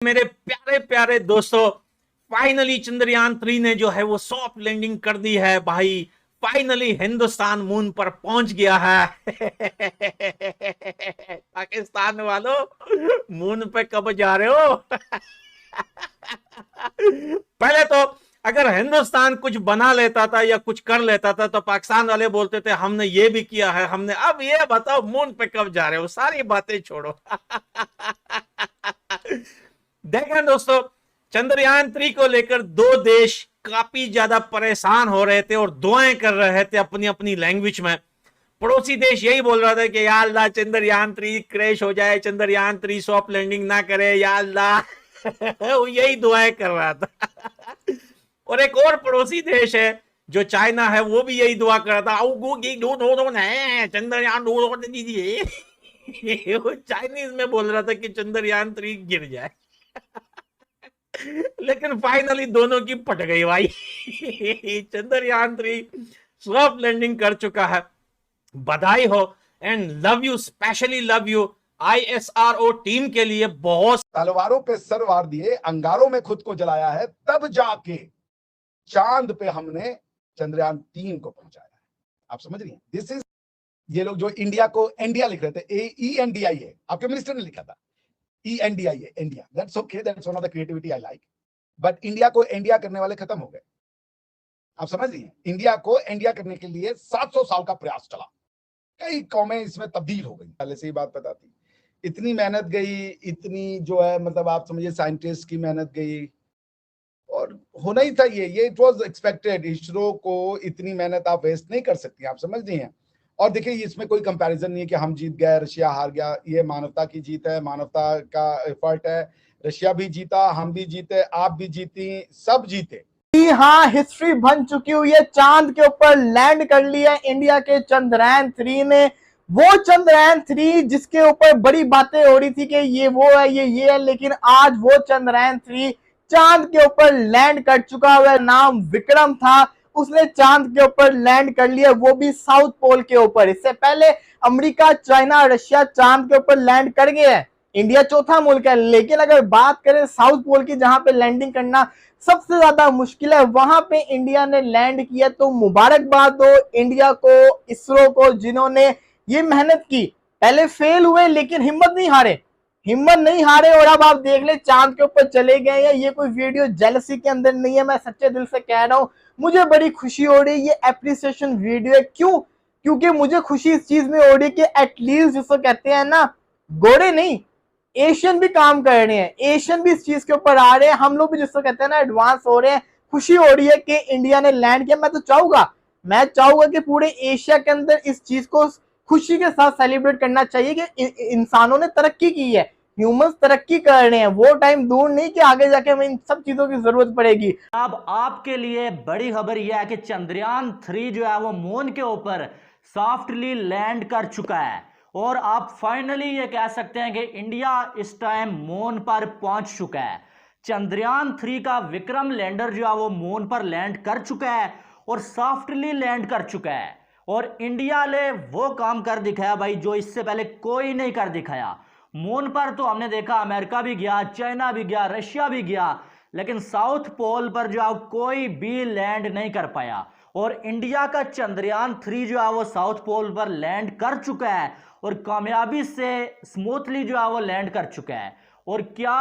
मेरे प्यारे प्यारे दोस्तों, फाइनली चंद्रयान 3 ने जो है वो सॉफ्ट लैंडिंग कर दी है भाई। फाइनली हिंदुस्तान मून पर पहुंच गया है। पाकिस्तान वालों, मून पे कब जा रहे हो? पहले तो अगर हिंदुस्तान कुछ बना लेता था या कुछ कर लेता था तो पाकिस्तान वाले बोलते थे हमने ये भी किया है, हमने। अब ये बताओ मून पे कब जा रहे हो? सारी बातें छोड़ो। देखें दोस्तों, चंद्रयान 3 को लेकर दो देश काफी ज्यादा परेशान हो रहे थे और दुआएं कर रहे थे अपनी अपनी लैंग्वेज में। पड़ोसी देश यही बोल रहा था कि या अल्लाह चंद्रयान 3 क्रैश हो जाए, चंद्रयान 3 सॉफ्ट लैंडिंग ना करे, या अल्लाह। वो यही दुआएं कर रहा था। और एक और पड़ोसी देश है जो चाइना है, वो भी यही दुआ कर रहा था, चंद्रयान 2 दीजिए। वो चाइनीज में बोल रहा था कि चंद्रयान 3 गिर जाए। लेकिन फाइनली दोनों की पट गई भाई। चंद्रयान 3 सॉफ्ट लैंडिंग कर चुका है। बधाई हो and love you, specially love you ISRO team के लिए। बहुत तलवारों पे सर वार दिए, अंगारों में खुद को जलाया है, तब जाके चांद पे हमने चंद्रयान 3 को पहुंचाया है। आप समझ रही हैं? दिस इज, ये लोग जो इंडिया को इंडिया लिख रहे थे, ENDI है, आपके मिनिस्टर ने लिखा था ENDI है, India. That's okay, that's one of the creativity I like. But India को इंडिया करने वाले खत्म हो गए। आप समझ रही हैं? इंडिया को इंडिया करने के लिए 700 साल का प्रयास चला, कई कौमें इसमें तब्दील हो गई। पहले से ही बात पता थी, इतनी मेहनत गई, इतनी जो है मतलब आप समझिए साइंटिस्ट की मेहनत गई, और होना ही था ये इट वाज एक्सपेक्टेड। इसरो को इतनी मेहनत आप वेस्ट नहीं कर सकती, आप समझ रही हैं? और देखिए इसमें कोई कंपैरिजन नहीं है कि हम जीत गए, रशिया हार गया। ये मानवता की जीत है, मानवता का एफर्ट है। रशिया भी जीता, हम भी जीते, आप भी जीती, सब जीते। हाँ, हिस्ट्री बन चुकी हुई है। चांद के ऊपर लैंड कर लिया इंडिया के चंद्रयान 3 ने। वो चंद्रयान 3 जिसके ऊपर बड़ी बातें हो रही थी कि ये वो है, ये है, लेकिन आज वो चंद्रयान 3 चांद के ऊपर लैंड कर चुका हुआ है। नाम विक्रम था, उसने चांद के ऊपर लैंड कर लिया, वो भी साउथ पोल के ऊपर। इससे पहले अमेरिका, चाइना, रशिया चांद के ऊपर लैंड कर गए हैं। इंडिया चौथा मुल्क है, लेकिन अगर बात करें साउथ पोल की, जहां पे लैंडिंग करना सबसे ज्यादा मुश्किल है, वहां पे इंडिया ने लैंड किया। तो मुबारकबाद हो इंडिया को, इसरो को, जिन्होंने ये मेहनत की। पहले फेल हुए लेकिन हिम्मत नहीं हारे, और अब आप देख ले चांद के ऊपर चले गए हैं। ये कोई वीडियो जेलसी के अंदर नहीं है, मैं सच्चे दिल से कह रहा हूं। मुझे बड़ी खुशी हो रही है, ये एप्रिसिएशन वीडियो है। क्यों? क्योंकि मुझे खुशी इस चीज में हो रही है कि एटलीस्ट जिसको कहते हैं ना, गोरे नहीं, एशियन भी काम कर रहे हैं, एशियन भी इस चीज के ऊपर आ रहे हैं। हम लोग भी जिसको कहते हैं ना एडवांस हो रहे हैं। खुशी हो रही है कि इंडिया ने लैंड किया। मैं चाहूंगा कि पूरे एशिया के अंदर इस चीज को खुशी के साथ सेलिब्रेट करना चाहिए कि इंसानों ने तरक्की की है, ह्यूमंस तरक्की कर रहे हैं। वो टाइम दूर नहीं कि आगे जाके हमें इन सब चीजों की जरूरत पड़ेगी। अब आपके लिए बड़ी खबर यह है कि चंद्रयान 3 जो है वो मून के ऊपर सॉफ्टली लैंड कर चुका है, और आप फाइनली ये कह सकते हैं कि इंडिया इस टाइम मून पर पहुंच चुका है। चंद्रयान 3 का विक्रम लैंडर जो है वो मून पर लैंड कर चुका है और सॉफ्टली लैंड कर चुका है, और इंडिया ने वो काम कर दिखाया भाई जो इससे पहले कोई नहीं कर दिखाया। मून पर तो हमने देखा अमेरिका भी गया, चाइना भी गया, रशिया भी गया, लेकिन साउथ पोल पर जो है कोई भी लैंड नहीं कर पाया। और इंडिया का चंद्रयान 3 जो है वो साउथ पोल पर लैंड कर चुका है और कामयाबी से स्मूथली जो है वो लैंड कर चुका है। और क्या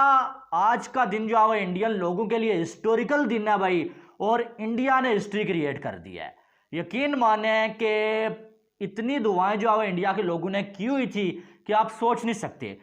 आज का दिन जो है वो इंडियन लोगों के लिए हिस्टोरिकल दिन है भाई, और इंडिया ने हिस्ट्री क्रिएट कर दी है। यकीन माने कि इतनी दुआएं जो है वो इंडिया के लोगों ने की हुई थी कि आप सोच नहीं सकते।